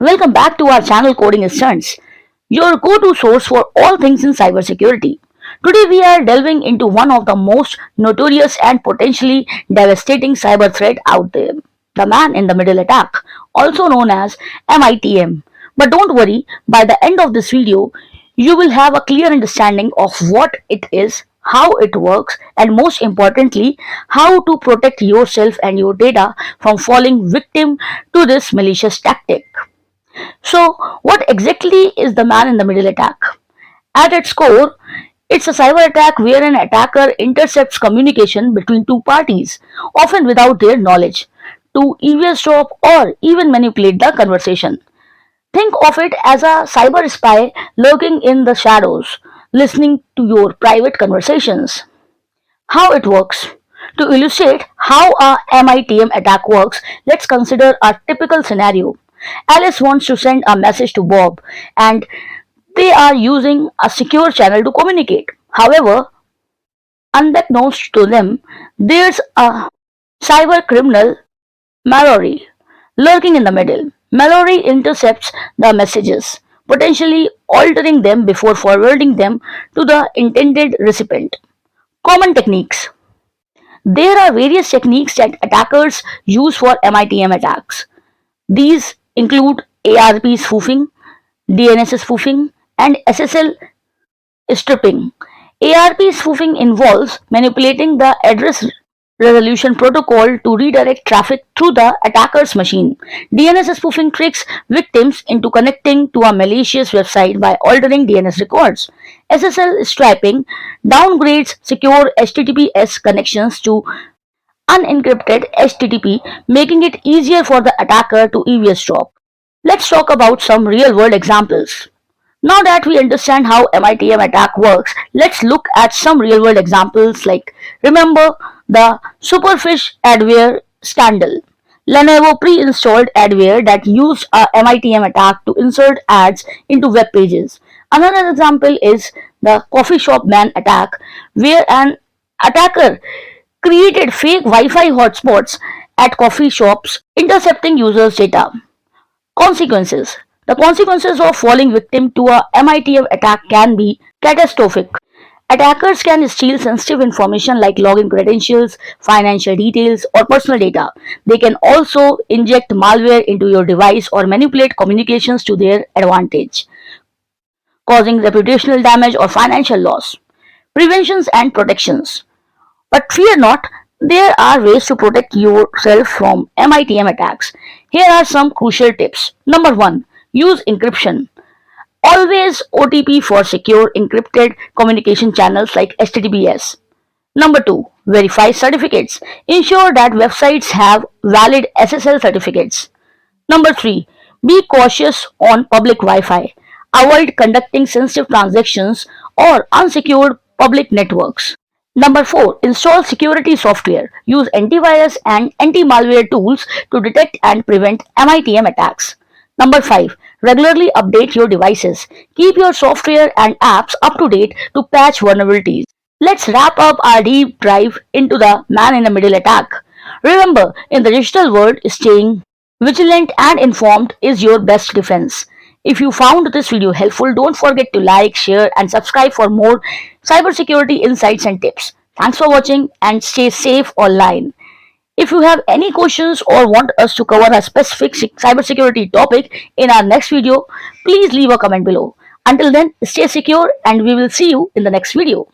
Welcome back to our channel Coding is Stunts, your go-to source for all things in cybersecurity. Today we are delving into one of the most notorious and potentially devastating cyber threat out there, the man-in-the-middle attack, also known as MITM. But don't worry, by the end of this video, you will have a clear understanding of what it is, how it works, and most importantly, how to protect yourself and your data from falling victim to this malicious tactic. So, what exactly is the man in the middle attack? At its core, it's a cyber attack where an attacker intercepts communication between two parties, often without their knowledge, to eavesdrop or even manipulate the conversation. Think of it as a cyber spy lurking in the shadows, listening to your private conversations. How it works? To illustrate how a MITM attack works, let's consider a typical scenario. Alice wants to send a message to Bob, and they are using a secure channel to communicate. However, unbeknownst to them, there's a cyber criminal, Mallory, lurking in the middle. Mallory intercepts the messages, potentially altering them before forwarding them to the intended recipient. Common techniques. There are various techniques that attackers use for MITM attacks. These include ARP spoofing, DNS spoofing, and SSL stripping. ARP spoofing involves manipulating the address resolution protocol to redirect traffic through the attacker's machine. DNS spoofing tricks victims into connecting to a malicious website by altering DNS records. SSL stripping downgrades secure HTTPS connections to unencrypted HTTP, making it easier for the attacker to eavesdrop. Let's talk about some real-world examples. Now that we understand how MITM attack works, let's look at some real-world examples like remember the Superfish adware scandal. Lenovo pre-installed adware that used a MITM attack to insert ads into web pages. Another example is the coffee shop man attack, where an attacker created fake Wi-Fi hotspots at coffee shops, intercepting users' data. Consequences. The consequences of falling victim to a MITM attack can be catastrophic. Attackers can steal sensitive information like login credentials, financial details, or personal data. They can also inject malware into your device or manipulate communications to their advantage, causing reputational damage or financial loss. Preventions and protections. But fear not, there are ways to protect yourself from MITM attacks. Here are some crucial tips. Number 1. Use encryption. Always OTP for secure encrypted communication channels like HTTPS. Number 2. Verify certificates. Ensure that websites have valid SSL certificates. Number 3. Be cautious on public Wi-Fi. Avoid conducting sensitive transactions or unsecured public networks. Number 4. Install security software. Use antivirus and anti-malware tools to detect and prevent MITM attacks. Number 5. Regularly update your devices. Keep your software and apps up to date to patch vulnerabilities. Let's wrap up our deep dive into the man-in-the-middle attack. Remember, in the digital world, staying vigilant and informed is your best defense. If you found this video helpful, don't forget to like, share, and subscribe for more cybersecurity insights and tips. Thanks for watching and stay safe online. If you have any questions or want us to cover a specific cybersecurity topic in our next video, please leave a comment below. Until then, stay secure and we will see you in the next video.